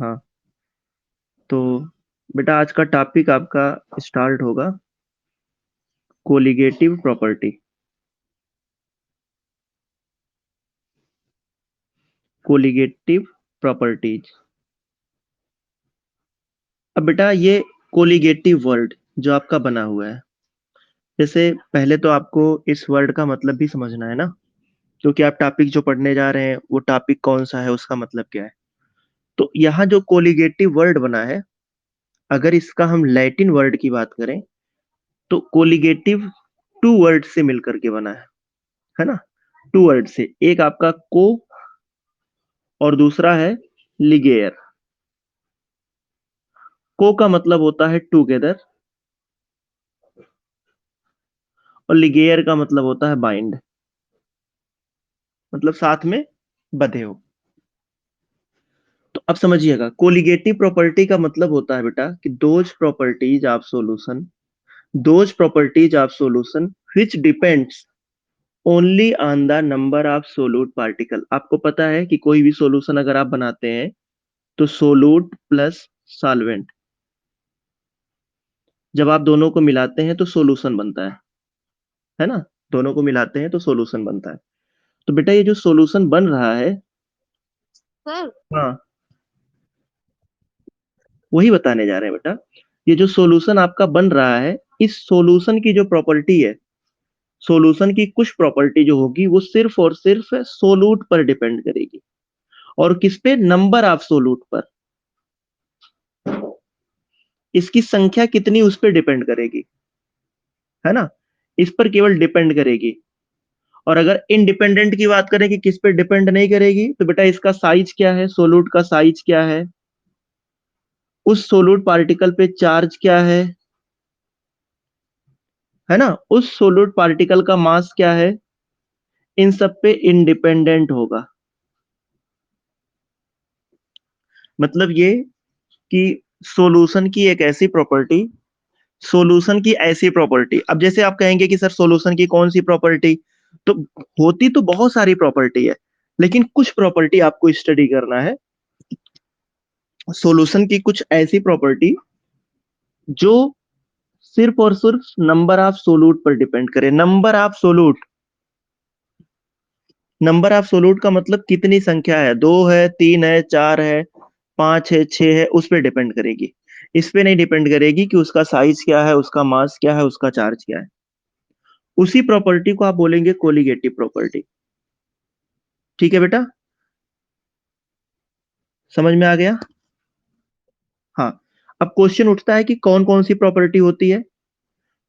हाँ, तो बेटा आज का टॉपिक आपका स्टार्ट होगा कोलिगेटिव प्रॉपर्टी। Colligative properties. अब बेटा ये कोलिगेटिव वर्ड जो आपका बना हुआ है, जैसे पहले तो आपको इस वर्ड का मतलब भी समझना है ना, क्योंकि आप टॉपिक जो पढ़ने जा रहे हैं वो टॉपिक कौन सा है, उसका मतलब क्या है। तो यहाँ जो कोलिगेटिव वर्ड बना है, अगर इसका हम लैटिन वर्ड की बात करें तो कोलिगेटिव टू वर्ड से मिलकर के बना है ना। टू वर्ड से, एक आपका को और दूसरा है लिगेयर। को का मतलब होता है टुगेदर और लिगेयर का मतलब होता है बाइंड, मतलब साथ में बंधे हो। तो अब समझिएगा, कोलिगेटिव प्रॉपर्टी का मतलब होता है बेटा कि those properties of solution which depends only on the number of सोलूट particle. आपको पता है कि कोई भी सॉल्यूशन अगर आप बनाते हैं तो सोलूट प्लस सॉल्वेंट, जब आप दोनों को मिलाते हैं तो सॉल्यूशन बनता है ना। दोनों को मिलाते हैं तो सॉल्यूशन बनता है। तो बेटा ये जो सॉल्यूशन बन रहा है, सर, हाँ, वही बताने जा रहे हैं बेटा। ये जो सॉल्यूशन आपका बन रहा है, इस सॉल्यूशन की जो प्रॉपर्टी है, सॉल्यूशन की कुछ प्रॉपर्टी जो होगी वो सिर्फ और सिर्फ सोलूट पर डिपेंड करेगी। और किस पे? नंबर ऑफ सोलूट पर। इसकी संख्या कितनी उस पर डिपेंड करेगी, है ना। इस पर केवल डिपेंड करेगी। और अगर इंडिपेंडेंट की बात करें कि किस पे डिपेंड नहीं करेगी, तो बेटा इसका साइज क्या है, सोलूट का साइज क्या है, उस सोलूट पार्टिकल पे चार्ज क्या है ना, उस सोलूट पार्टिकल का मास क्या है, इन सब पे इंडिपेंडेंट होगा। मतलब ये कि सॉल्यूशन की एक ऐसी प्रॉपर्टी, सॉल्यूशन की ऐसी प्रॉपर्टी। अब जैसे आप कहेंगे कि सर सॉल्यूशन की कौन सी प्रॉपर्टी, तो होती तो बहुत सारी प्रॉपर्टी है, लेकिन कुछ प्रॉपर्टी आपको स्टडी करना है। सॉल्यूशन की कुछ ऐसी प्रॉपर्टी जो सिर्फ और सिर्फ नंबर ऑफ सोलूट पर डिपेंड करे। नंबर ऑफ सोलूट, नंबर ऑफ सोलूट का मतलब कितनी संख्या है, दो है, तीन है, चार है, पांच है, छह है, उस पर डिपेंड करेगी। इस पे नहीं डिपेंड करेगी कि उसका साइज क्या है, उसका मास क्या है, उसका चार्ज क्या है। उसी प्रॉपर्टी को आप बोलेंगे कोलिगेटिव प्रॉपर्टी। ठीक है बेटा, समझ में आ गया। हाँ, अब क्वेश्चन उठता है कि कौन कौन सी प्रॉपर्टी होती है।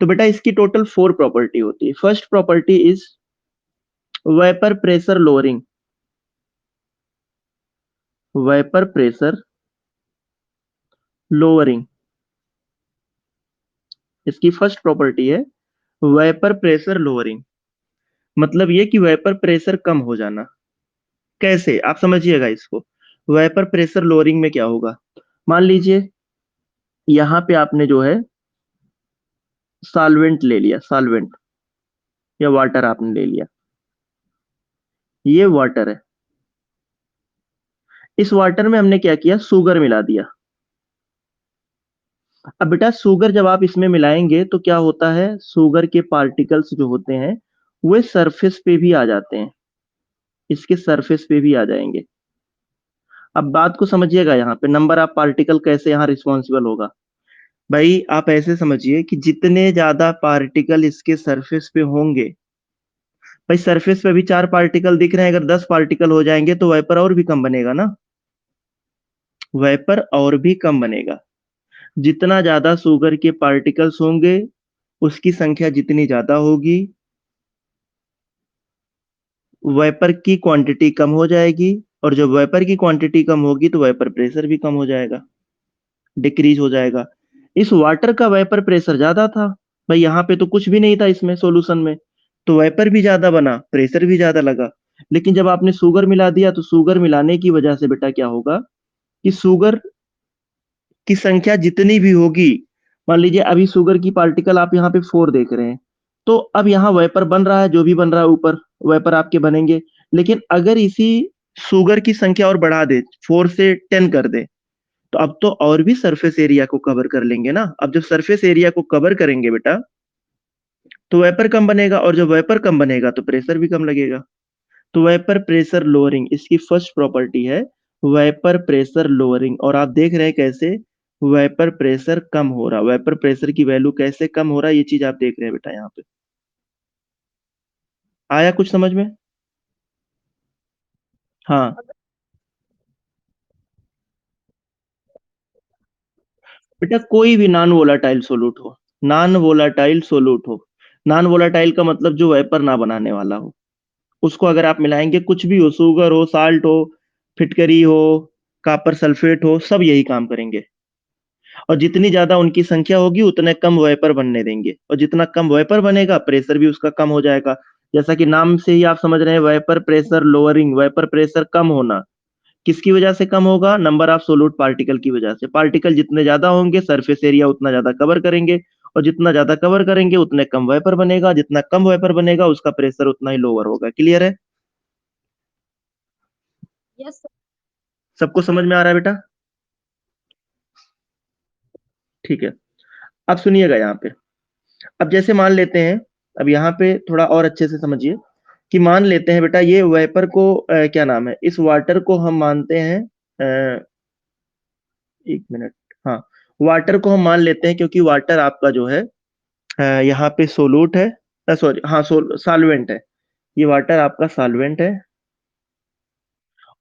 तो बेटा इसकी टोटल फोर प्रॉपर्टी होती है। First property is vapour pressure lowering. Vapour pressure lowering, इसकी फर्स्ट प्रॉपर्टी है वेपर प्रेशर लोअरिंग। मतलब ये कि वेपर प्रेशर कम हो जाना। कैसे, आप समझिएगा इसको। वेपर प्रेशर लोअरिंग में क्या होगा, मान लीजिए यहां पे आपने जो है सॉल्वेंट ले लिया, सॉल्वेंट या वाटर आपने ले लिया, ये वाटर है। इस वाटर में हमने क्या किया, शुगर मिला दिया। अब बेटा शुगर जब आप इसमें मिलाएंगे तो क्या होता है, शुगर के पार्टिकल्स जो होते हैं वे सरफेस पे भी आ जाते हैं, इसके सरफेस पे भी आ जाएंगे। अब बात को समझिएगा, यहाँ पे नंबर ऑफ पार्टिकल कैसे यहाँ रिस्पॉन्सिबल होगा। भाई आप ऐसे समझिए कि जितने ज्यादा पार्टिकल इसके सरफेस पे होंगे, भाई सरफेस पे भी चार पार्टिकल दिख रहे हैं, अगर 10 पार्टिकल हो जाएंगे तो वेपर और भी कम बनेगा ना, वेपर और भी कम बनेगा। जितना ज्यादा शुगर के पार्टिकल्स होंगे, उसकी संख्या जितनी ज्यादा होगी, वेपर की क्वांटिटी कम हो जाएगी। और जब वेपर की क्वांटिटी कम होगी तो वेपर प्रेशर भी कम हो जाएगा, डिक्रीज हो जाएगा। इस वाटर का वेपर प्रेशर ज्यादा था, भाई यहाँ पे तो कुछ भी नहीं था इसमें सॉल्यूशन में, तो वेपर भी ज्यादा बना, प्रेशर भी ज्यादा लगा। लेकिन जब आपने शुगर मिला दिया तो शुगर मिलाने की वजह से बेटा क्या होगा कि शुगर की संख्या जितनी भी होगी, मान लीजिए अभी शुगर की पार्टिकल आप यहाँ पे 4 देख रहे हैं, तो अब यहाँ वेपर बन रहा है, जो भी बन रहा है ऊपर वेपर आपके बनेंगे। लेकिन अगर इसी शुगर की संख्या और बढ़ा दे, 4 से 10 कर दे, तो अब तो और भी सरफेस एरिया को कवर कर लेंगे ना। अब जब सरफेस एरिया को कवर करेंगे बेटा, तो वेपर कम बनेगा, और जब वेपर कम बनेगा तो प्रेशर भी कम लगेगा। तो वेपर प्रेशर लोअरिंग इसकी फर्स्ट प्रॉपर्टी है, वेपर प्रेशर लोअरिंग। और आप देख रहे हैं कैसे वेपर प्रेशर कम हो रहा, वेपर प्रेशर की वैल्यू कैसे कम हो रहा है, ये चीज आप देख रहे हैं बेटा यहाँ पे। आया कुछ समझ में? हाँ बेटा, कोई भी नॉन वोलाटाइल सोलूट हो, नॉन वोलाटाइल सोलूट हो, नॉन वोलाटाइल का मतलब जो वेपर ना बनाने वाला हो, उसको अगर आप मिलाएंगे, कुछ भी हो, शुगर हो, साल्ट हो, फिटकरी हो, कॉपर सल्फेट हो, सब यही काम करेंगे। और जितनी ज्यादा उनकी संख्या होगी उतने कम वेपर बनने देंगे, और जितना कम वेपर बनेगा प्रेशर भी उसका कम हो जाएगा। जैसा कि नाम से ही आप समझ रहे हैं, vapour pressure lowering, vapour pressure कम होना किसकी वजह से कम होगा? नंबर ऑफ सोलूट पार्टिकल की वजह से। पार्टिकल जितने ज्यादा होंगे सरफेस एरिया उतना ज्यादा कवर करेंगे, और जितना ज्यादा कवर करेंगे उतने कम वेपर बनेगा, जितना कम वेपर बनेगा उसका प्रेशर उतना ही लोअर होगा। क्लियर है? सबको समझ में आ रहा है बेटा? ठीक है। अब सुनिएगा यहाँ पे। अब जैसे मान लेते हैं, अब यहाँ पे थोड़ा और अच्छे से समझिए, कि मान लेते हैं बेटा ये वेपर को क्या नाम है, इस वाटर को हम मानते हैं, अ, एक मिनट, हाँ, वाटर को हम मान लेते हैं, क्योंकि वाटर आपका जो है यहाँ पे सोलूट है, सॉरी हाँ, सॉल्वेंट है। ये वाटर आपका सॉल्वेंट है,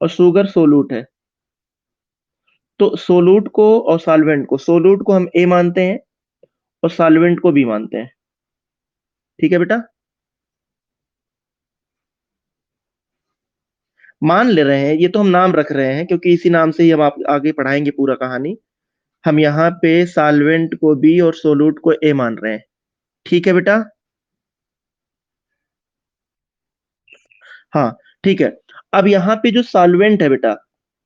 और शुगर सोलूट है। तो सोलूट को और सॉल्वेंट को, सोलूट को हम ए मानते हैं और सॉल्वेंट को बी मानते हैं। ठीक है बेटा? मान ले रहे हैं, ये तो हम नाम रख रहे हैं, क्योंकि इसी नाम से ही हम आप आगे पढ़ाएंगे पूरा कहानी। हम यहाँ पे सॉल्वेंट को बी और सोलूट को ए मान रहे हैं। ठीक है बेटा? हाँ, ठीक है। अब यहाँ पे जो सॉल्वेंट है बेटा,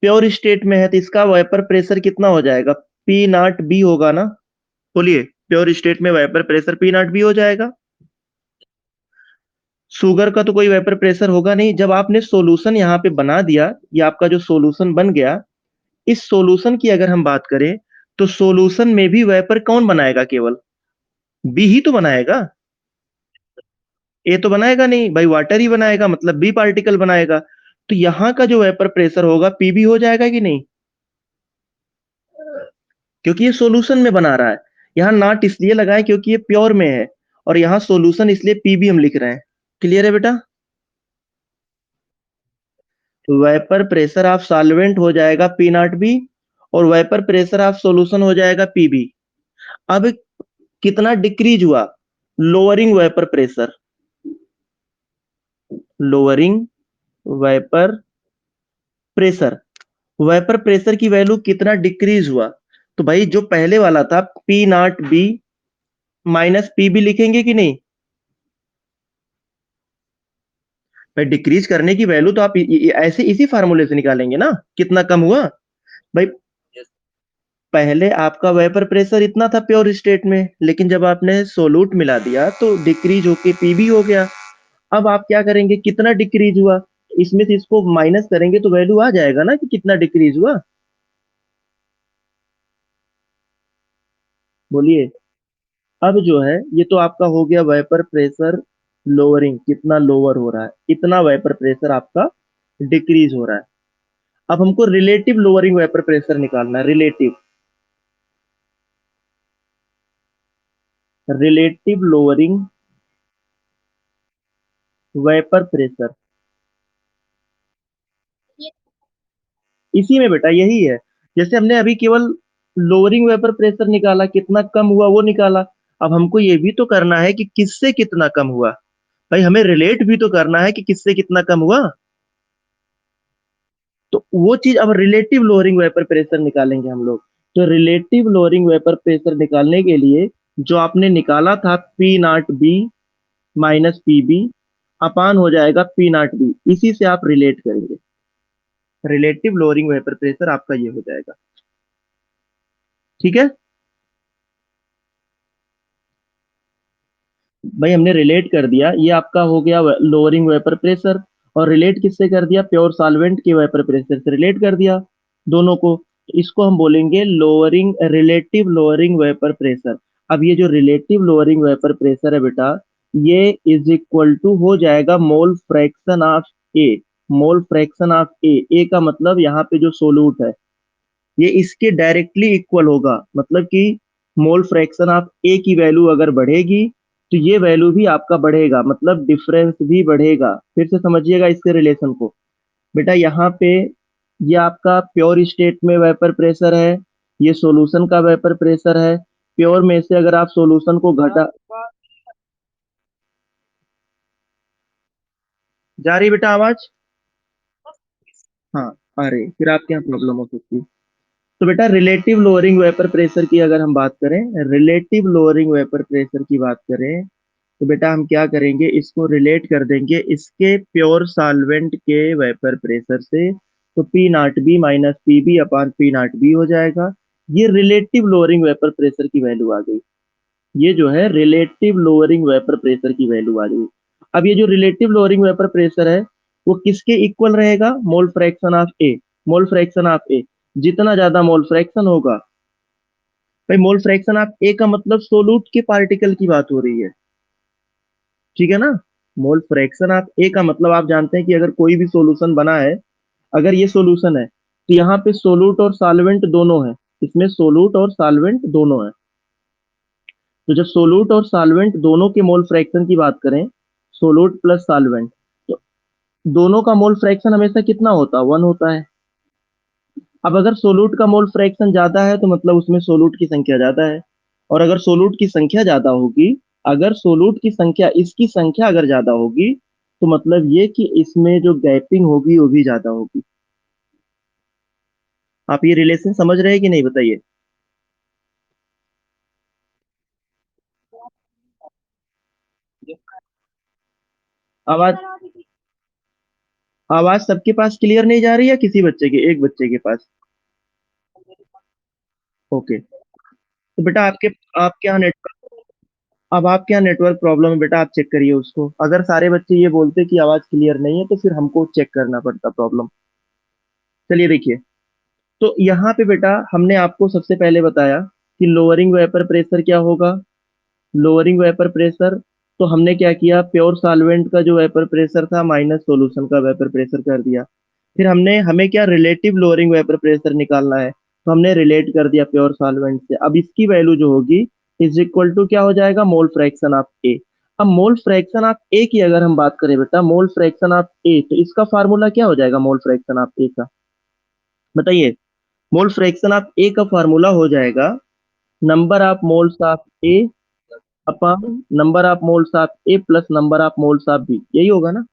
प्योर स्टेट में है, तो इसका वेपर प्रेशर कितना हो जाएगा? पी नॉट बी होगा ना? बोलिए। प्योर स्टेट में vapour pressure P not B हो जाएगा। शुगर का तो कोई वेपर प्रेशर होगा नहीं। जब आपने सॉल्यूशन यहाँ पे बना दिया, ये आपका जो सॉल्यूशन बन गया, इस सॉल्यूशन की अगर हम बात करें, तो सॉल्यूशन में भी वेपर कौन बनाएगा? केवल बी ही तो बनाएगा। ए तो बनाएगा नहीं भाई, वाटर ही बनाएगा, मतलब बी पार्टिकल बनाएगा। तो यहाँ का जो वेपर प्रेशर होगा पीबी हो जाएगा कि नहीं? क्योंकि ये सॉल्यूशन में बना रहा है। यहाँ नॉट इसलिए लगाए क्योंकि ये प्योर में है, और यहाँ सॉल्यूशन इसलिए पीबी हम लिख रहे हैं। क्लियर है बेटा? तो वेपर प्रेशर ऑफ सॉल्वेंट हो जाएगा पी नॉट बी, और वेपर प्रेशर ऑफ सॉल्यूशन हो जाएगा पीबी। अब कितना डिक्रीज हुआ? Lowering vapour pressure, lowering vapour pressure, vapour pressure की वैल्यू कितना डिक्रीज हुआ? तो भाई जो पहले वाला था P not B minus P B लिखेंगे कि नहीं? भाई डिक्रीज करने की वैल्यू तो आप ऐसे इसी फार्मूले से निकालेंगे ना, कितना कम हुआ। भाई पहले आपका वेपर प्रेशर इतना था प्योर स्टेट में, लेकिन जब आपने सोलूट मिला दिया तो डिक्रीज होके पीबी हो गया। अब आप क्या करेंगे, कितना डिक्रीज हुआ, इसमें से इसको माइनस करेंगे तो वैल्यू आ जाएगा ना कि कितना डिक्रीज हुआ। बोलिए। अब जो है ये तो आपका हो गया वेपर प्रेशर लोअरिंग, कितना लोअर हो रहा है, इतना वेपर प्रेशर आपका डिक्रीज हो रहा है। अब हमको रिलेटिव लोअरिंग वेपर प्रेशर निकालना है, relative, relative lowering vapour pressure. इसी में बेटा यही है। जैसे हमने अभी केवल लोअरिंग वेपर प्रेशर निकाला, कितना कम हुआ वो निकाला। अब हमको ये भी तो करना है कि किससे कितना कम हुआ। भाई हमें रिलेट भी तो करना है कि किससे कितना कम हुआ। तो वो चीज, अब रिलेटिव लोअरिंग वेपर प्रेशर निकालेंगे हम लोग। तो रिलेटिव लोअरिंग वेपर प्रेशर निकालने के लिए जो आपने निकाला था P not B minus P B upon हो जाएगा पी नॉट बी, इसी से आप रिलेट करेंगे। रिलेटिव लोअरिंग वेपर प्रेशर आपका ये हो जाएगा। ठीक है? भाई हमने रिलेट कर दिया, ये आपका हो गया लोअरिंग वेपर प्रेशर। और रिलेट किससे कर दिया? प्योर सॉल्वेंट के वेपर प्रेशर से रिलेट कर दिया दोनों को। इसको हम बोलेंगे lowering, relative lowering vapour pressure. अब ये जो रिलेटिव लोअरिंग वेपर प्रेशर है बेटा, ये इज इक्वल टू हो जाएगा mole fraction of A. Mole fraction of A, A का मतलब यहाँ पे जो सोलूट है ये इसके डायरेक्टली इक्वल होगा। मतलब कि मोल फ्रैक्शन ऑफ ए की वैल्यू अगर बढ़ेगी तो ये वैल्यू भी आपका बढ़ेगा, मतलब डिफरेंस भी बढ़ेगा। फिर से समझिएगा इसके रिलेशन को। बेटा यहाँ पे ये आपका प्योर स्टेट में वेपर प्रेशर है, ये सॉल्यूशन का वेपर प्रेशर है। प्योर में से अगर आप सॉल्यूशन को घटा, जा रही बेटा आवाज? हाँ। अरे फिर आपके यहाँ प्रॉब्लम हो सकती है। तो बेटा रिलेटिव लोअरिंग वेपर प्रेशर की अगर हम बात करें, रिलेटिव लोअरिंग वेपर प्रेशर की बात करें, तो बेटा हम क्या करेंगे, इसको रिलेट कर देंगे इसके प्योर सॉल्वेंट के वेपर प्रेशर से। तो P not B minus P B upon P not B हो जाएगा। ये रिलेटिव लोअरिंग वेपर प्रेशर की वैल्यू आ गई। ये जो है रिलेटिव लोअरिंग वेपर प्रेशर की वैल्यू आ गई। अब ये जो रिलेटिव लोअरिंग वेपर प्रेशर है वो किसके इक्वल रहेगा? Mole fraction of A. Mole fraction of A, जितना ज्यादा मोल फ्रैक्शन होगा, भाई मोल फ्रैक्शन ऑफ ए का मतलब सोलूट के पार्टिकल की बात हो रही है, ठीक है ना। मोल फ्रैक्शन ऑफ ए का मतलब आप जानते हैं कि अगर कोई भी सॉल्यूशन बना है, अगर ये सॉल्यूशन है तो यहाँ पे सोलूट और सॉल्वेंट दोनों है। इसमें सोलूट और सॉल्वेंट दोनों है। तो जब सोलूट और सॉल्वेंट दोनों के मोल फ्रैक्शन की बात करें, सोलूट प्लस सॉल्वेंट, तो दोनों का मोल फ्रैक्शन हमेशा कितना होता है? 1 होता है। अब अगर सोलूट का मोल फ्रैक्शन ज्यादा है तो मतलब उसमें सोलूट की संख्या ज्यादा है। और अगर सोलूट की संख्या ज्यादा होगी, अगर सोलूट की संख्या इसकी संख्या अगर ज्यादा होगी, तो मतलब ये कि इसमें जो गैपिंग होगी वो भी ज्यादा होगी। आप ये रिलेशन समझ रहे हैं कि नहीं, बताइए। आवाज, आवाज सबके पास क्लियर नहीं जा रही है? किसी बच्चे के, एक बच्चे के पास? ओके। तो बेटा आपके यहाँ नेटवर्क, अब आपके यहाँ नेटवर्क प्रॉब्लम है बेटा, आप चेक करिए उसको। अगर सारे बच्चे ये बोलते कि आवाज क्लियर नहीं है तो फिर हमको चेक करना पड़ता प्रॉब्लम। चलिए देखिए। तो यहाँ पे बेटा हमने आपको सबसे पहले बताया कि लोअरिंग वेपर प्रेशर क्या होगा। लोअरिंग वेपर प्रेशर, तो हमने क्या किया, प्योर सॉल्वेंट का जो वेपर प्रेशर था माइनस सॉल्यूशन का वेपर प्रेशर कर दिया। फिर हमने, हमें क्या रिलेटिव लोअरिंग वेपर प्रेशर निकालना है, तो हमने रिलेट कर दिया प्योर सॉल्वेंट से। अब इसकी वैल्यू जो होगी इज इक्वल टू क्या हो जाएगा, मोल फ्रैक्शन ऑफ ए। अब मोल फ्रैक्शन ऑफ ए की अगर हम बात करें बेटा, मोल फ्रैक्शन ऑफ ए, तो इसका फार्मूला क्या हो जाएगा मोल फ्रैक्शन ऑफ ए का, बताइए। मोल फ्रैक्शन ऑफ ए का फार्मूला हो जाएगा number of moles of A upon number of moles of A plus number of moles of B, यही होगा ना।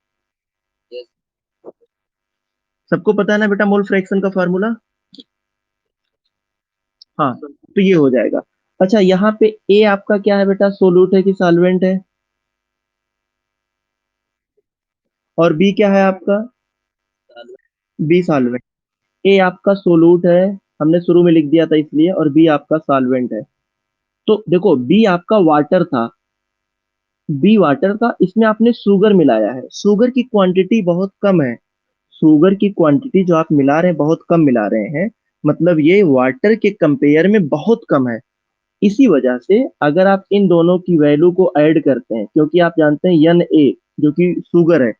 सबको पता है ना बेटा मोल फ्रैक्शन का फार्मूला? हाँ, तो ये हो जाएगा। अच्छा यहाँ पे ए आपका क्या है बेटा, सोलूट है कि सॉल्वेंट है? और बी क्या है आपका? B solvent. ए आपका सोलूट है, हमने शुरू में लिख दिया था इसलिए, और बी आपका सॉल्वेंट है। तो देखो बी आपका वाटर था, बी वाटर का, इसमें आपने शुगर मिलाया है। शुगर की क्वांटिटी बहुत कम है, शुगर की क्वांटिटी जो आप मिला रहे हैं बहुत कम मिला रहे हैं, मतलब ये वाटर के कंपेयर में बहुत कम है। इसी वजह से अगर आप इन दोनों की वैल्यू को ऐड करते हैं, क्योंकि आप जानते हैं एन ए जो कि शुगर है,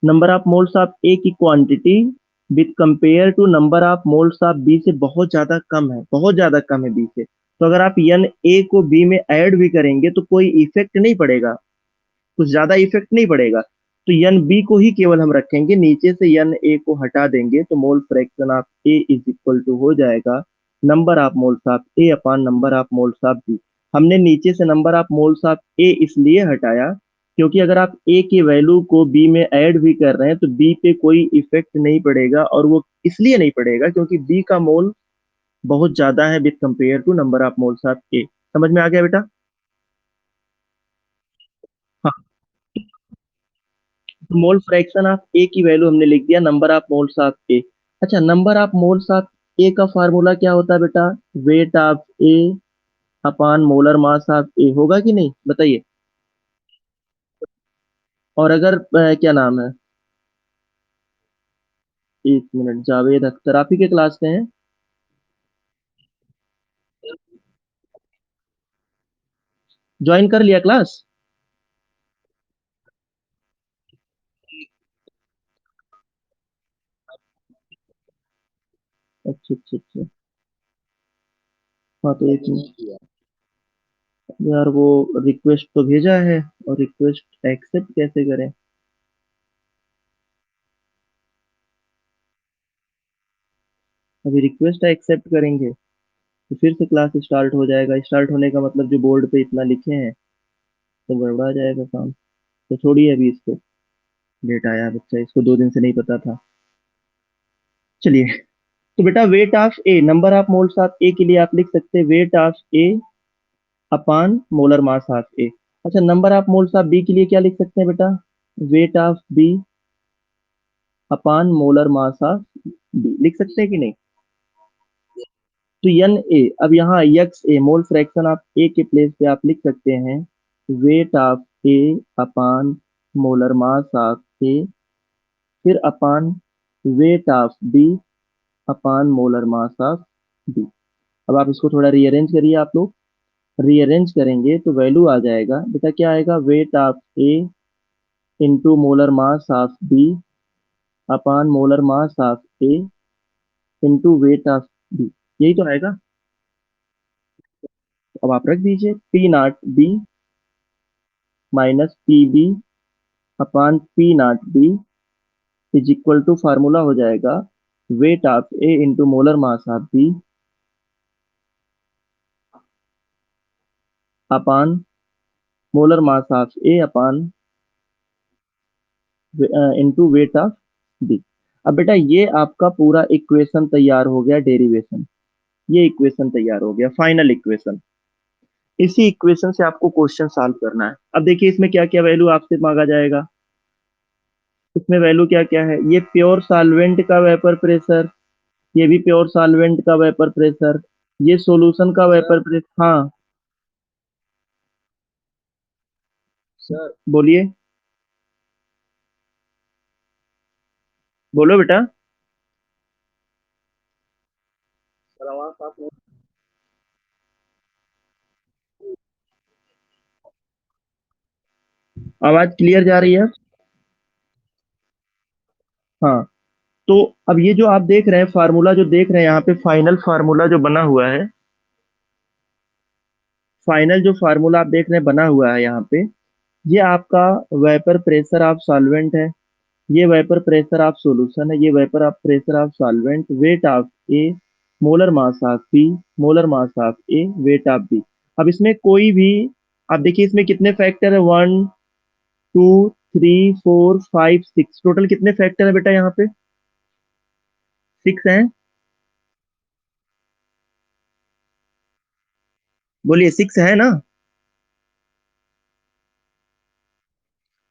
number of moles of A की quantity with compare to number of moles of B से बहुत ज्यादा कम है, बहुत ज्यादा कम है बी से। तो अगर आप एन ए को बी में ऐड भी करेंगे तो कोई इफेक्ट नहीं पड़ेगा, कुछ ज्यादा इफेक्ट नहीं पड़ेगा। तो यन बी को ही केवल हम रखेंगे, नीचे से यन ए को हटा देंगे, तो mole fraction of A is equal to हो जाएगा number of moles of A upon number of moles of B. हमने नीचे से number of moles of A इसलिए हटाया क्योंकि अगर आप ए की वैल्यू को बी में ऐड भी कर रहे हैं तो बी पे कोई इफेक्ट नहीं पड़ेगा, और वो इसलिए नहीं पड़ेगा क्योंकि बी का मोल बहुत ज्यादा है with compare to number of moles of A. समझ में आ गया बेटा? हाँ। मोल फ्रैक्शन ऑफ ए की वैल्यू हमने लिख दिया number of moles of A. अच्छा number of moles of A का फार्मूला क्या होता है बेटा? Weight of A upon molar mass of A, होगा कि नहीं, बताइए। और अगर क्या नाम है, एक मिनट, जावेद अख्तर आप ही के क्लास के हैं? ज्वाइन कर लिया क्लास? अच्छा अच्छा अच्छा। हाँ तो एक मिनट यार, वो रिक्वेस्ट तो भेजा है, और रिक्वेस्ट एक्सेप्ट कैसे करें? अभी रिक्वेस्ट एक्सेप्ट करेंगे तो फिर से क्लास स्टार्ट हो जाएगा। स्टार्ट होने का मतलब जो बोर्ड पे इतना लिखे हैं, तो गड़बड़ा जाएगा काम। तो छोड़िए अभी इसको। लेट आया बच्चा, इसको 2 दिन से नहीं पता था। चलिए। तो बेटा weight of A, number of moles of A के लिए आप लिख सकते हैं weight of A upon molar mass of A. अच्छा, number of moles of B के लिए क्या लिख सकते हैं बेटा? Weight of B upon molar mass of B, लिख सकते हैं कि नहीं? तो एन ए, अब यहाँ X A mole fraction of A के प्लेस पे आप लिख सकते हैं weight of A upon molar mass of A, फिर upon weight of B upon molar mass of B. अब आप इसको थोड़ा रीअरेंज करिए आप लोग। रीअरेंज करेंगे तो वैल्यू आ जाएगा बेटा, क्या आएगा? Weight of A into molar mass of B upon molar mass of A into weight of B. यही तो आएगा। अब आप रख दीजिए P not B minus P B upon P not B is equal to, formula हो जाएगा weight of A into molar mass of B upon molar mass of A upon into weight of B. अब बेटा ये आपका पूरा equation तैयार हो गया, डेरिवेशन। ये इक्वेशन तैयार हो गया, फाइनल इक्वेशन। इसी इक्वेशन से आपको क्वेश्चन सॉल्व करना है। अब देखिए इसमें क्या क्या वैल्यू आपसे मांगा जाएगा। इसमें वैल्यू क्या क्या है? ये प्योर सॉल्वेंट का वेपर प्रेशर, ये भी प्योर सॉल्वेंट का वेपर प्रेशर, ये सॉल्यूशन का वेपर प्रेशर। हाँ सर बोलिए। बोलो बेटा। सर आवाज साफ नहीं। आवाज क्लियर जा रही है? हाँ। तो अब ये जो आप देख रहे हैं फार्मूला, जो देख रहे हैं यहाँ पे फाइनल फार्मूला जो बना हुआ है, फाइनल जो फार्मूला आप देख रहे हैं बना हुआ है यहाँ पे, ये आपका वेपर प्रेशर ऑफ सॉल्वेंट है, ये वेपर प्रेशर ऑफ सॉल्यूशन है, ये vapour of pressure of solvent, weight of A molar mass of B molar mass of A weight of B. अब इसमें कोई भी, आप देखिए इसमें कितने फैक्टर है? 1 2 3 4 5 6, टोटल कितने फैक्टर है बेटा यहाँ पे? 6 हैं। बोलिए 6 है ना?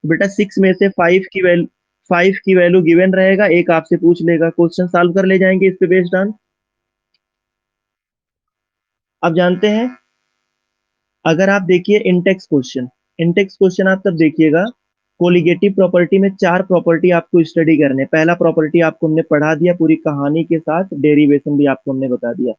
तो बेटा 6 में से 5 की वैल्यू गिवन रहेगा, एक आपसे पूछ लेगा, क्वेश्चन सॉल्व कर ले जाएंगे इस पे बेस्ड ऑन। आप जानते हैं, अगर आप देखिए इंटेक्स क्वेश्चन, इंटेक्स क्वेश्चन आप तब देखिएगा, कोलिगेटिव प्रॉपर्टी में 4 प्रॉपर्टी आपको स्टडी करने। पहला प्रॉपर्टी आपको हमने पढ़ा दिया पूरी कहानी के साथ, डेरिवेशन भी आपको हमने बता दिया।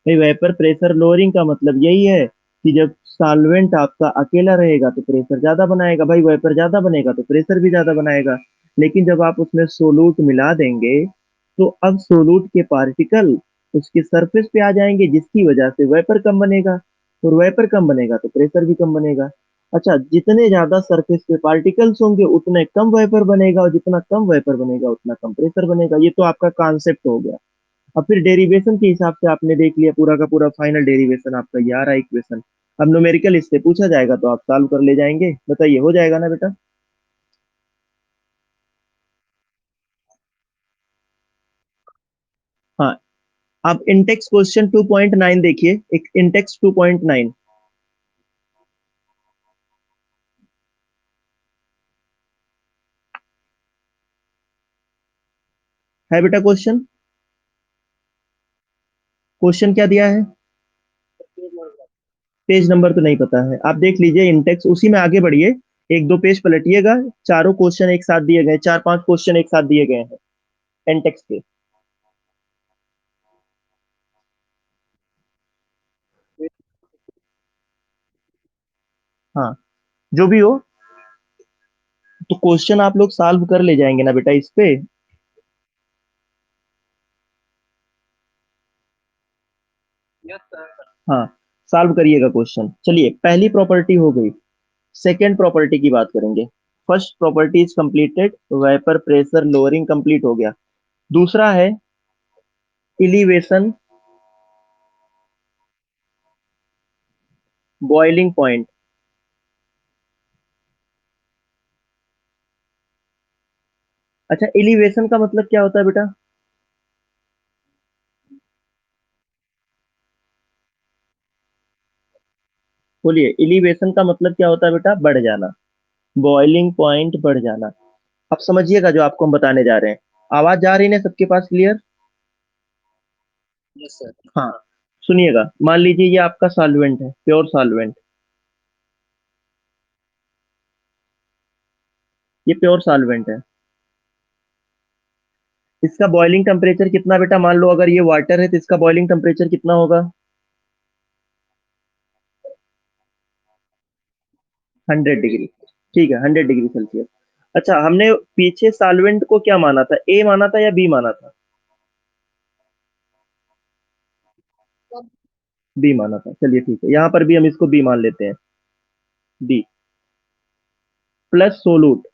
भाई वेपर प्रेशर लोअरिंग का मतलब यही है कि जब सॉल्वेंट आपका अकेला रहेगा तो प्रेशर ज्यादा बनाएगा, भाई वेपर ज्यादा बनेगा तो प्रेशर भी ज्यादा बनाएगा। लेकिन जब आप उसमें सोलूट मिला देंगे, तो अब सोलूट के पार्टिकल उसके सरफेस पे आ जाएंगे, जिसकी वजह से वेपर कम बनेगा, और वेपर कम बनेगा तो प्रेशर भी कम बनेगा। अच्छा, जितने ज्यादा सरफेस पे पार्टिकल्स होंगे उतने कम वेपर बनेगा, और जितना कम वेपर बनेगा उतना कम प्रेशर बनेगा। ये तो आपका कॉन्सेप्ट हो गया। अब फिर डेरिवेशन के हिसाब से आपने देख लिया, पूरा का पूरा फाइनल डेरिवेशन आपका ये आ रहा है इक्वेशन। अब न्यूमेरिकल इससे पूछा जाएगा तो आप सॉल्व कर ले जाएंगे, बताइए हो जाएगा ना बेटा? हाँ। अब इंटेक्स क्वेश्चन 2.9 देखिए, एक इंटेक्स 2.9 है बेटा। क्वेश्चन, क्वेश्चन क्या दिया है? पेज नंबर तो नहीं पता है, आप देख लीजिए इंटेक्स, उसी में आगे बढ़िए, 1 2 पेज पलटिएगा। चारों क्वेश्चन एक साथ दिए गए, 4 5 क्वेश्चन एक साथ दिए गए हैं इंटेक्स के। हाँ, जो भी हो, तो क्वेश्चन आप लोग सॉल्व कर ले जाएंगे ना बेटा इस पे। हाँ, सॉल्व करिएगा क्वेश्चन। चलिए, पहली प्रॉपर्टी हो गई। सेकेंड प्रॉपर्टी की बात करेंगे। First property is completed, vapour pressure lowering complete हो गया। दूसरा है इलिवेशन बॉइलिंग पॉइंट। अच्छा, एलिवेशन का मतलब क्या होता है बेटा? बोलिए, एलिवेशन का मतलब क्या होता है बेटा? बढ़ जाना, बॉइलिंग पॉइंट बढ़ जाना। अब समझिएगा जो आपको हम बताने जा रहे हैं। आवाज जा रही है ना सबके पास क्लियर? हाँ, सुनिएगा। मान लीजिए ये आपका सॉल्वेंट है, प्योर सॉल्वेंट। ये प्योर सॉल्वेंट है। इसका बॉइलिंग टेम्परेचर कितना बेटा? मान लो अगर ये वाटर है तो इसका बॉइलिंग टेम्परेचर कितना होगा? 100 डिग्री। ठीक है, 100 डिग्री सेल्सियस। अच्छा, हमने पीछे सॉल्वेंट को क्या माना था? ए माना था या बी माना था? बी माना था। चलिए ठीक है, यहाँ पर भी हम इसको बी मान लेते हैं। B plus solute.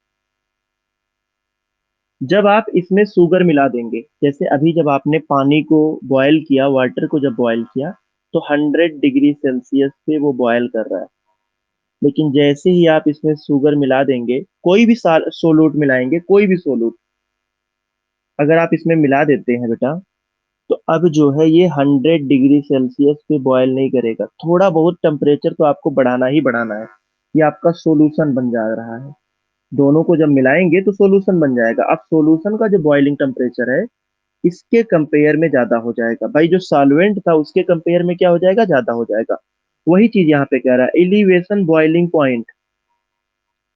जब आप इसमें शुगर मिला देंगे, जैसे अभी जब आपने पानी को बॉयल किया, वाटर को जब बॉयल किया, तो 100 डिग्री सेल्सियस पे वो बॉयल कर रहा है। लेकिन जैसे ही आप इसमें शुगर मिला देंगे, कोई भी सोलूट मिलाएंगे, कोई भी सोलूट अगर आप इसमें मिला देते हैं बेटा, तो अब जो है ये 100 डिग्री सेल्सियस पे बॉयल नहीं करेगा। थोड़ा बहुत टेम्परेचर तो आपको बढ़ाना ही बढ़ाना है। ये आपका सोल्यूशन बन जा रहा है। दोनों को जब मिलाएंगे तो सोल्यूशन बन जाएगा। अब सोल्यूशन का जो बॉइलिंग टेम्परेचर है, इसके कंपेयर में ज्यादा हो जाएगा। भाई जो सॉल्वेंट था उसके कंपेयर में क्या हो जाएगा? ज्यादा हो जाएगा। वही चीज यहाँ पे कह रहा है, एलिवेशन बॉइलिंग पॉइंट।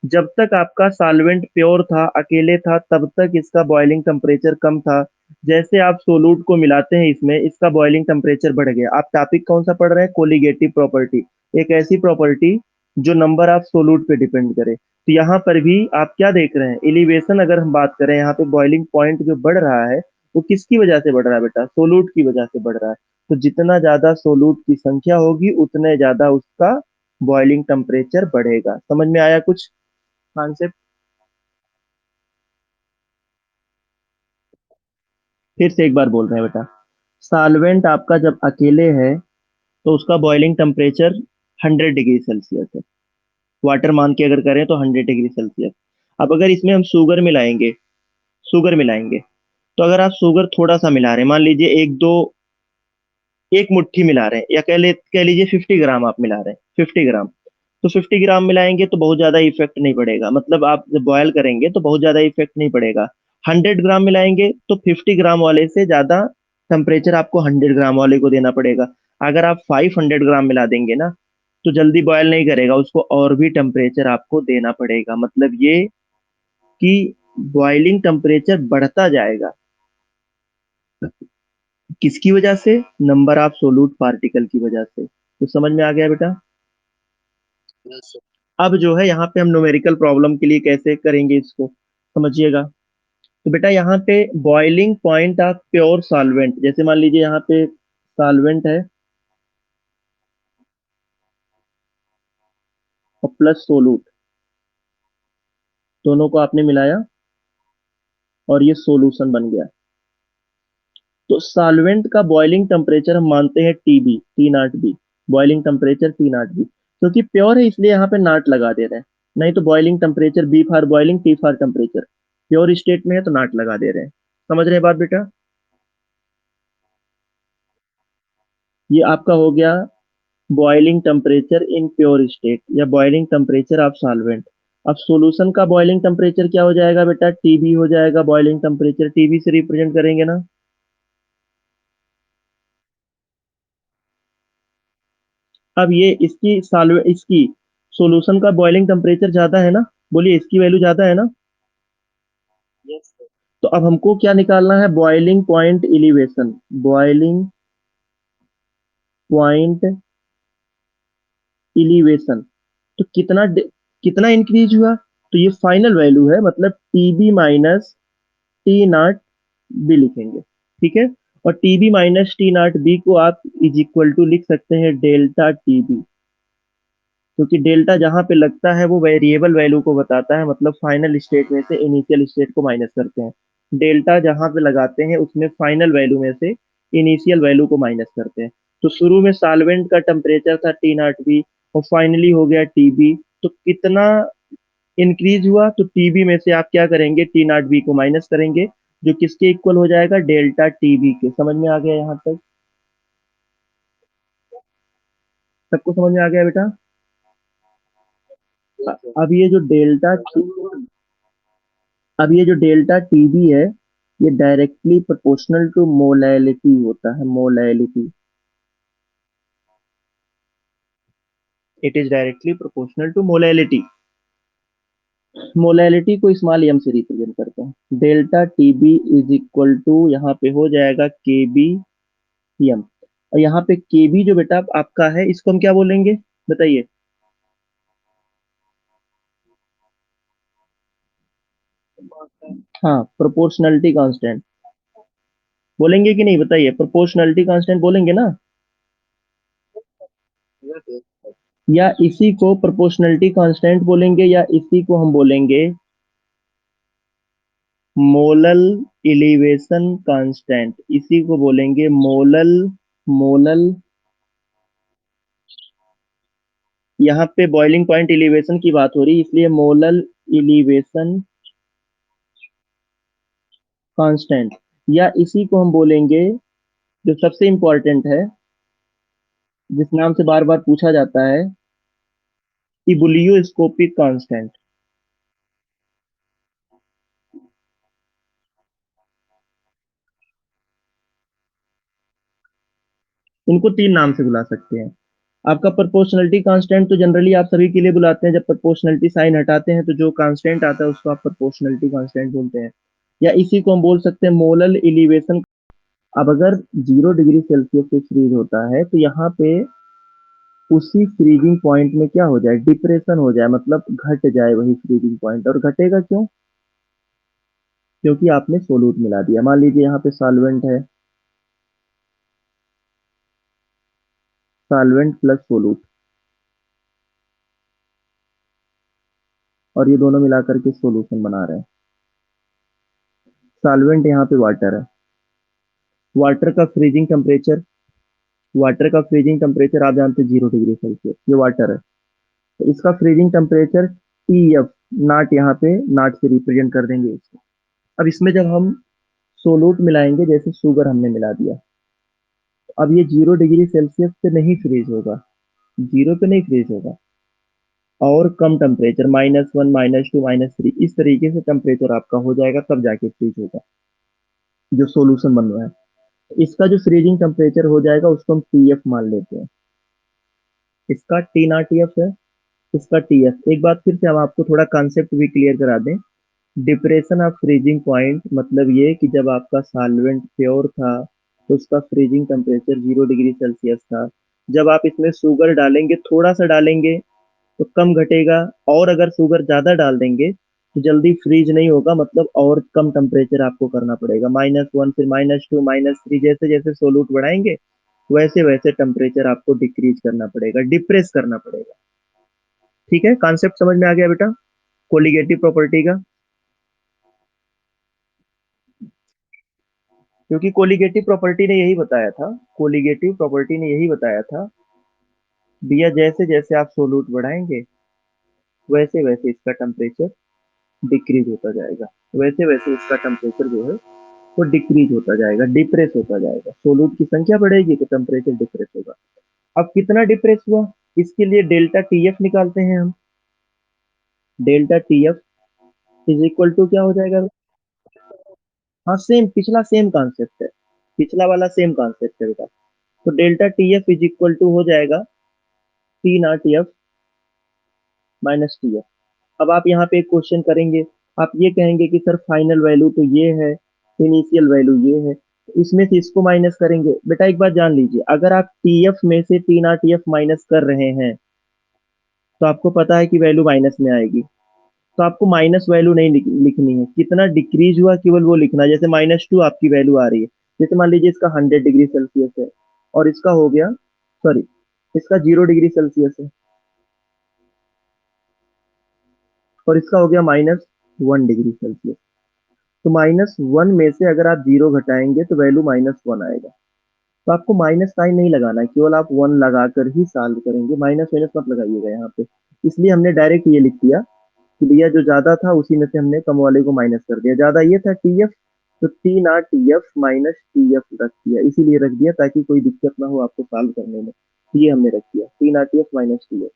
जब तक आपका सॉल्वेंट प्योर था, अकेले था, तब तक इसका बॉइलिंग टेम्परेचर कम था। जैसे आप सोलूट को मिलाते हैं इसमें, इसका बॉइलिंग टेम्परेचर बढ़ गया। आप टॉपिक कौन सा पढ़ रहे हैं? Colligative property. एक ऐसी प्रॉपर्टी जो नंबर ऑफ सोलूट पे डिपेंड करे। तो यहाँ पर भी आप क्या देख रहे हैं? एलिवेशन अगर हम बात करें, यहाँ पे बॉइलिंग पॉइंट जो बढ़ रहा है, वो किसकी वजह से बढ़ रहा है बेटा? सोलूट की वजह से बढ़ रहा है। तो जितना ज्यादा सोलूट की संख्या होगी, उतने ज्यादा उसका बॉइलिंग टेम्परेचर बढ़ेगा। समझ में आया कुछ कॉन्सेप्ट? फिर से एक बार बोल रहे हैं बेटा। सॉल्वेंट आपका जब अकेले है तो उसका बॉइलिंग टेम्परेचर 100 डिग्री सेल्सियस है। वाटर मान के अगर करें तो 100 डिग्री सेल्सियस। अब अगर इसमें हम शुगर मिलाएंगे, शुगर मिलाएंगे, तो अगर आप शुगर थोड़ा सा मिला रहे हैं, मान लीजिए एक दो, एक मुट्ठी मिला रहे हैं, या कह लीजिए 50 ग्राम आप मिला रहे हैं, 50 ग्राम। तो 50 ग्राम मिलाएंगे तो बहुत ज्यादा इफेक्ट नहीं पड़ेगा। मतलब आप जब बॉयल करेंगे तो बहुत ज्यादा इफेक्ट नहीं पड़ेगा। 100 ग्राम मिलाएंगे तो 50 ग्राम वाले से ज्यादा टेम्परेचर आपको 100 ग्राम वाले को देना पड़ेगा। अगर आप 500 ग्राम मिला देंगे ना, तो जल्दी बॉयल नहीं करेगा, उसको और भी टेम्परेचर आपको देना पड़ेगा। मतलब ये कि बॉइलिंग टेम्परेचर बढ़ता जाएगा। किसकी वजह से? नंबर ऑफ सोलूट पार्टिकल की वजह से। तो समझ में आ गया बेटा? अब जो है यहाँ पे हम न्यूमेरिकल प्रॉब्लम के लिए कैसे करेंगे इसको, समझिएगा। तो बेटा यहाँ पे boiling point of pure solvent, जैसे मान लीजिए यहाँ पे सॉल्वेंट है और प्लस सोलूट, दोनों को आपने मिलाया और ये सोल्यूशन बन गया। तो सॉल्वेंट का बॉइलिंग टेम्परेचर हम मानते हैं TB, T not be. Boiling temperature T not be, क्योंकि प्योर है इसलिए यहाँ पे नॉट लगा दे रहे हैं। नहीं तो boiling temperature B for boiling, T for temperature. Pure state में है तो नॉट लगा दे रहे हैं। समझ रहे हैं बात बेटा? ये आपका हो गया boiling temperature in pure state, या बॉइलिंग टेम्परेचर ऑफ सॉल्वेंट। अब सॉल्यूशन का बॉइलिंग टेम्परेचर क्या हो जाएगा बेटा? टीबी हो जाएगा। बॉइलिंग टेम्परेचर टीबी से रिप्रेजेंट करेंगे ना। अब ये इसकी सॉल्व इसकी सॉल्यूशन का बॉइलिंग टेम्परेचर ज्यादा है ना? बोलिए, इसकी वैल्यू ज्यादा है ना? तो अब हमको क्या निकालना है? Boiling point elevation. Boiling point elevation. तो कितना इंक्रीज हुआ, तो ये फाइनल वैल्यू है, मतलब TB minus T not be लिखेंगे, ठीक है। और TB minus T not be को आप इज इक्वल टू लिख सकते हैं डेल्टा टीबी, क्योंकि डेल्टा जहां पे लगता है वो वेरिएबल वैल्यू को बताता है, मतलब फाइनल स्टेट में से इनिशियल स्टेट को माइनस करते हैं। डेल्टा जहां पे लगाते हैं उसमें फाइनल वैल्यू में से इनिशियल वैल्यू को माइनस करते हैं। तो शुरू में सॉल्वेंट का टेम्परेचर था टी नॉट बी, और फाइनली हो गया टीबी। तो कितना इंक्रीज हुआ, तो टीबी में से आप क्या करेंगे, टी नॉट बी को माइनस करेंगे, जो किसके इक्वल हो जाएगा, डेल्टा टीबी के। समझ में आ गया यहाँ तक? सबको समझ में आ गया बेटा? अब ये जो डेल्टा अब ये जो डेल्टा टीबी है, ये डायरेक्टली प्रोपोर्शनल टू मोलैलिटी होता है, molality. It is directly proportional to molality. Molality को स्मॉल एम से रिप्रेजेंट करते हैं। Delta TB is equal to यहाँ पे हो जाएगा के बी एम। और यहाँ पे के बी जो बेटा आपका है, इसको हम क्या बोलेंगे, बताइए? हाँ, प्रोपोर्शनलिटी कांस्टेंट बोलेंगे कि नहीं, बताइए? प्रोपोर्शनलिटी कांस्टेंट बोलेंगे ना? या इसी को प्रोपोर्शनलिटी कांस्टेंट बोलेंगे, या इसी को हम बोलेंगे मोलल इलिवेशन कांस्टेंट, इसी को बोलेंगे मोलल मोलल। यहाँ पे बॉइलिंग पॉइंट इलिवेशन की बात हो रही है, इसलिए मोलल इलिवेशन कांस्टेंट। या इसी को हम बोलेंगे, जो सबसे इंपॉर्टेंट है, जिस नाम से बार बार पूछा जाता है, इबुलियोस्कोपिक कांस्टेंट। इनको तीन नाम से बुला सकते हैं। आपका प्रोपोर्शनलिटी कांस्टेंट तो जनरली आप सभी के लिए बुलाते हैं, जब प्रोपोर्शनलिटी साइन हटाते हैं तो जो कांस्टेंट आता है उसको आप प्रोपोर्शनलिटी कांस्टेंट बोलते हैं। या इसी को हम बोल सकते हैं मोलल इलिवेशन। अब अगर 0 डिग्री सेल्सियस से फ्रीज होता है, तो यहाँ पे उसी फ्रीजिंग पॉइंट में क्या हो जाए, डिप्रेशन हो जाए, मतलब घट जाए वही फ्रीजिंग पॉइंट। और घटेगा क्यों? क्योंकि आपने सोलूट मिला दिया। मान लीजिए यहाँ पे सॉल्वेंट है, सॉल्वेंट प्लस सोलूट, और ये दोनों मिलाकर के सॉल्यूशन बना रहे हैं। सॉल्वेंट यहाँ पे वाटर है। वाटर का फ्रीजिंग टेम्परेचर वाटर का फ्रीजिंग टेम्परेचर आप जानते हैं 0 डिग्री सेल्सियस, ये वाटर है। तो इसका फ्रीजिंग टेम्परेचर टी एफ, नाट यहाँ पे नाट से रिप्रेजेंट कर देंगे इसको। अब इसमें जब हम सोलूट मिलाएंगे, जैसे शुगर हमने मिला दिया, तो अब ये 0 डिग्री सेल्सियस पे नहीं फ्रीज होगा, जीरो पे नहीं फ्रीज होगा, और कम टेम्परेचर -1 -2 -3 इस तरीके से टेम्परेचर आपका हो जाएगा, तब जाके फ्रीज होगा जो सोल्यूशन बन रहा है। इसका जो फ्रीजिंग टेम्परेचर हो जाएगा उसको हम टी एफ मान लेते हैं। इसका टी नॉट एफ है, इसका टी एफ। एक बात फिर से हम आपको थोड़ा कॉन्सेप्ट भी क्लियर करा दें। डिप्रेशन ऑफ फ्रीजिंग पॉइंट मतलब ये कि जब आपका सॉल्वेंट प्योर था तो उसका फ्रीजिंग टेम्परेचर 0 डिग्री सेल्सियस था। जब आप इसमें शुगर डालेंगे, थोड़ा सा डालेंगे तो कम घटेगा, और अगर शुगर ज्यादा डाल देंगे तो जल्दी फ्रीज नहीं होगा, मतलब और कम टेम्परेचर आपको करना पड़ेगा, -1 फिर -2 -3, जैसे जैसे सोलूट बढ़ाएंगे वैसे वैसे टेम्परेचर आपको डिक्रीज करना पड़ेगा, डिप्रेस करना पड़ेगा। ठीक है, कॉन्सेप्ट समझ में आ गया बेटा कोलिगेटिव प्रॉपर्टी का? क्योंकि कोलिगेटिव प्रॉपर्टी ने यही बताया था, कोलिगेटिव प्रॉपर्टी ने यही बताया था भैया, जैसे जैसे आप सोलूट बढ़ाएंगे वैसे वैसे इसका टेम्परेचर डिक्रीज होता जाएगा, वैसे वैसे इसका टेम्परेचर जो है वो डिक्रीज होता जाएगा, डिप्रेस होता जाएगा। सोलूट की संख्या बढ़ेगी तो टेम्परेचर डिप्रेस होगा। अब कितना डिप्रेस हुआ, इसके लिए डेल्टा टी एफ निकालते हैं हम। Delta T F is equal to क्या हो जाएगा? हाँ, सेम पिछला सेम कॉन्सेप्ट है, पिछला वाला सेम कॉन्सेप्ट है बेटा। तो delta T F is equal to हो जाएगा T naught F minus T F. अब आप यहाँ पे एक क्वेश्चन करेंगे, आप ये कहेंगे कि सर फाइनल वैल्यू तो ये है, इनिशियल वैल्यू ये है, तो इसमें से इसको माइनस करेंगे। बेटा एक बात जान लीजिए, अगर आप टी एफ में से टी नॉट एफ माइनस कर रहे हैं, तो आपको पता है कि वैल्यू माइनस में आएगी। तो आपको माइनस वैल्यू नहीं लिखनी है, कितना डिक्रीज हुआ केवल वो लिखना है। जैसे -2 आपकी वैल्यू आ रही है, जैसे मान लीजिए इसका 100 डिग्री सेल्सियस है और इसका हो गया, सॉरी, इसका 0 डिग्री सेल्सियस है और इसका हो गया -1 डिग्री सेल्सियस। तो -1 में से अगर आप 0 घटाएंगे तो वैल्यू -1 आएगा। तो आपको माइनस साइन नहीं लगाना है, केवल आप 1 लगाकर ही सॉल्व करेंगे, माइनस माइनस मत लगाइएगा यहाँ पे। इसलिए हमने डायरेक्ट ये लिख दिया कि भैया जो ज्यादा था उसी में से हमने कम वाले को माइनस कर दिया। ज्यादा ये था TF, तो T0 TF माइनस TF रख दिया, इसीलिए रख दिया ताकि कोई दिक्कत ना हो आपको सॉल्व करने में। तो ये हमने रख दिया T0 TF minus TF,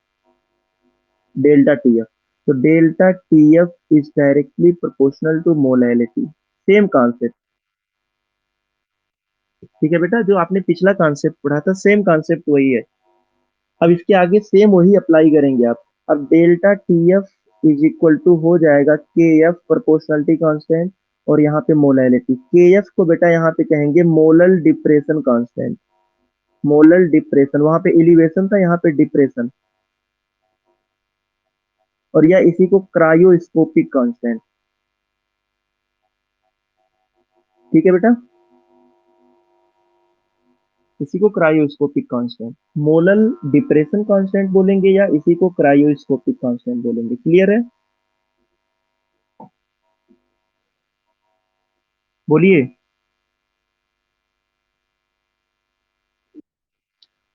delta TF। तो delta TF is directly proportional to molality. Same concept, ठीक है बेटा, जो आपने पिछला कॉन्सेप्ट पढ़ा था सेम कॉन्सेप्ट वही है। अब इसके आगे सेम वही अप्लाई करेंगे आप। अब delta TF is equal to हो जाएगा KF प्रोपोर्शनलिटी कांस्टेंट, और यहाँ पे मोलैलिटी। KF को बेटा यहाँ पे कहेंगे molal depression constant. Molal depression, वहां पे एलिवेशन था, यहाँ पे डिप्रेशन। और या इसी को क्रायोस्कोपिक कांस्टेंट। ठीक है बेटा, इसी को cryoscopic constant, molal depression constant बोलेंगे या इसी को क्रायोस्कोपिक कांस्टेंट बोलेंगे। क्लियर है? बोलिए।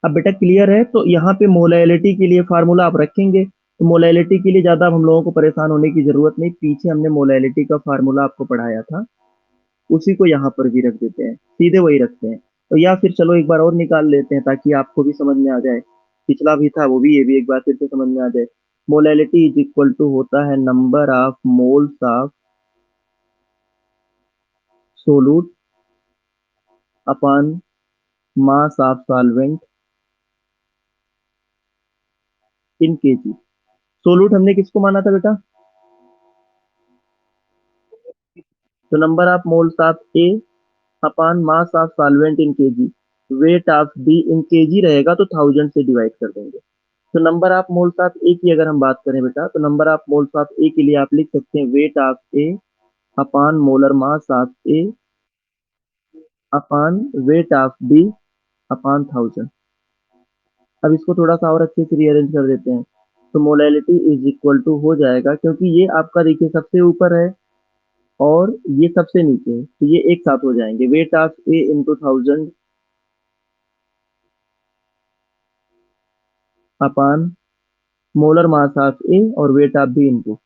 अब बेटा क्लियर है, तो यहाँ पे मोलैलिटी के लिए फार्मूला आप रखेंगे, तो मोलैलिटी के लिए ज्यादा अब हम लोगों को परेशान होने की जरूरत नहीं, पीछे हमने मोलैलिटी का फार्मूला आपको पढ़ाया था, उसी को यहाँ पर भी रख देते हैं, सीधे वही रखते हैं। तो या फिर चलो एक बार और निकाल लेते हैं ताकि आपको भी समझ में आ जाए, पिछला भी था वो भी, ये भी एक बार फिर से समझ में आ जाए। मोलैलिटी इज इक्वल टू होता है number of moles of सोलूट upon mass of solvent in KG. सोलूट हमने किसको माना था बेटा? तो number of moles of A upon mass of solvent in KG. Wait of be in KG रहेगा तो 1000 से डिवाइड कर देंगे। तो number of moles of A की अगर हम बात करें बेटा, तो number of moles of A के लिए आप लिख सकते हैं weight of A upon molar mass of A upon weight of B upon 1000। अब इसको थोड़ा सा और अच्छे से रीअरेंज कर देते हैं, तो मोलैलिटी इज इक्वल टू हो जाएगा, क्योंकि ये आपका देखिए सबसे ऊपर है और ये सबसे नीचे है, तो ये एक साथ हो जाएंगे, weight of A into 1000 upon molar mass of A और वेट ऑफ बी इंटू।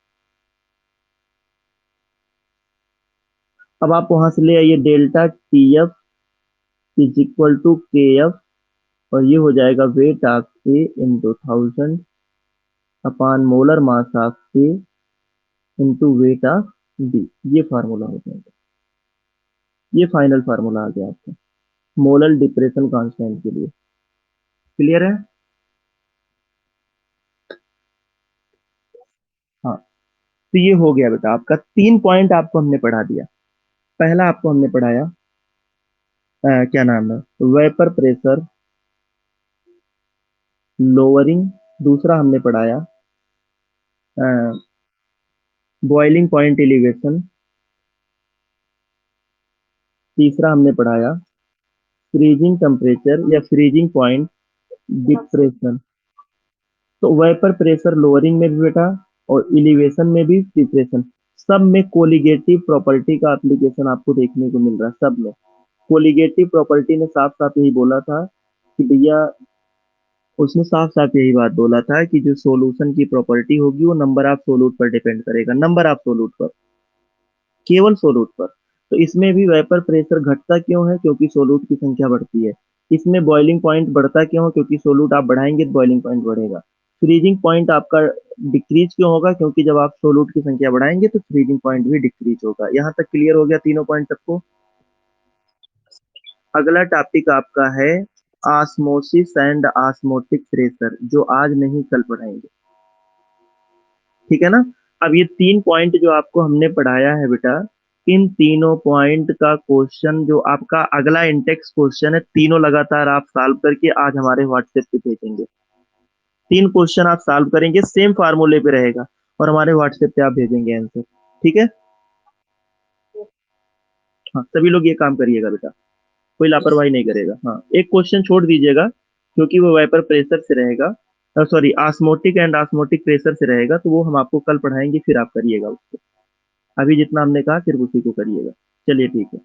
अब आप वहां से ले आइए delta TF is equal to KF, और ये हो जाएगा weight of A into 1000 upon molar mass of A into weight of B. ये फार्मूला हो जाएगा, ये फाइनल फार्मूला आ गया आपका मोलर डिप्रेशन कांस्टेंट के लिए। क्लियर है? हाँ, तो ये हो गया बेटा आपका, 3 पॉइंट आपको हमने पढ़ा दिया। पहला आपको हमने पढ़ाया क्या नाम है, वेपर प्रेशर लोअरिंग। दूसरा हमने पढ़ाया बॉइलिंग पॉइंट एलिवेशन। तीसरा हमने पढ़ाया फ्रीजिंग टेम्परेचर या फ्रीजिंग पॉइंट डिप्रेशन। तो वेपर प्रेशर लोअरिंग में भी बेटा और एलिवेशन में भी डिप्रेशन, सब में कोलिगेटिव प्रॉपर्टी का एप्लीकेशन आपको देखने को मिल रहा है। सब में कोलिगेटिव प्रॉपर्टी ने साफ साफ यही बोला था कि भैया, उसने साफ साफ यही बात बोला था कि जो सॉल्यूशन की प्रॉपर्टी होगी वो नंबर ऑफ सोलूट पर डिपेंड करेगा, नंबर ऑफ सोलूट पर, केवल सोलूट पर। तो इसमें भी वेपर प्रेशर घटता क्यों है? क्योंकि सोलूट की संख्या बढ़ती है। इसमें बॉइलिंग पॉइंट बढ़ता क्यों है? क्योंकि सोलूट आप बढ़ाएंगे तो बॉइलिंग पॉइंट बढ़ेगा। फ्रीजिंग पॉइंट आपका डिक्रीज क्यों होगा? क्योंकि जब आप सोलूट की संख्या बढ़ाएंगे तो फ्रीजिंग पॉइंट भी डिक्रीज होगा। यहाँ तक क्लियर हो गया तीनों पॉइंट सबको? अगला टॉपिक आपका है ऑस्मोसिस एंड ऑस्मोटिक प्रेशर, जो आज नहीं कल पढ़ाएंगे। ठीक है ना? अब ये 3 पॉइंट जो आपको हमने पढ़ाया है बेटा, इन तीनों पॉइंट का क्वेश्चन जो आपका अगला इंटेक्स क्वेश्चन है, तीनों लगातार आप सॉल्व करके आज हमारे व्हाट्सएप पे भेजेंगे। 3 क्वेश्चन आप सॉल्व करेंगे, सेम फार्मूले पे रहेगा और हमारे व्हाट्सएप पे आप भेजेंगे आंसर। ठीक है? हाँ, सभी लोग ये काम करिएगा बेटा, कोई लापरवाही नहीं करेगा। हाँ, एक क्वेश्चन छोड़ दीजिएगा क्योंकि वो वाइपर प्रेशर से रहेगा, sorry osmotic and osmotic pressure से रहेगा, तो वो हम आपको कल पढ़ाएंगे, फिर आप करिएगा उसको। अभी जितना हमने कहा सिर्फ उसी को करिएगा। चलिए ठीक है।